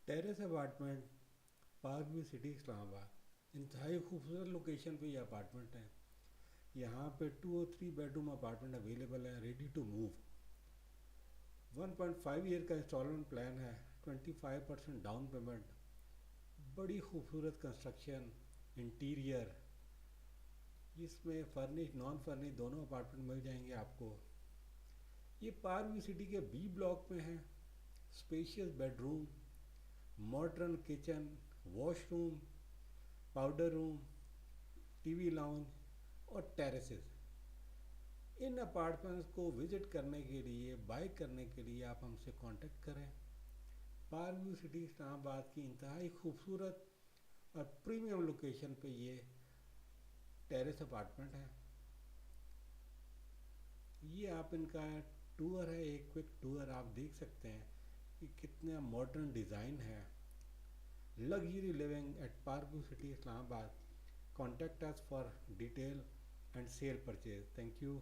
Terrace apartment, park view city, Islamabad. इंतहाई खूबसूरत location पे ये अपार्टमेंट है। यहाँ पे 2 और 3 बेडरूम अपार्टमेंट अवेलेबल है, रेडी टू मूव। 1.5 ईयर का इंस्टॉलमेंट प्लान है, 25% डाउन पेमेंट। बड़ी खूबसूरत कंस्ट्रक्शन, इंटीरियर, इसमें फर्निश नॉन फर्निश दोनों अपार्टमेंट मिल जाएंगे आपको। ये पार्क व्यू सिटी के बी ब्लॉक में है। Spacious bedroom, modern kitchen, washroom, powder room, TV lounge और टेरेसेस। इन अपार्टमेंट्स को विजिट करने के लिए, बाय करने के लिए आप हमसे कांटेक्ट करें। पार्क व्यू सिटी इस्लामाबाद की इंतहाई खूबसूरत और प्रीमियम लोकेशन पे ये टेरेस अपार्टमेंट है। ये आप इनका टूर है, एक क्विक टूर आप देख सकते हैं कि कितना मॉडर्न डिज़ाइन है। Luxury living at park view city Islamabad. Contact us for detail and sale purchase. Thank you.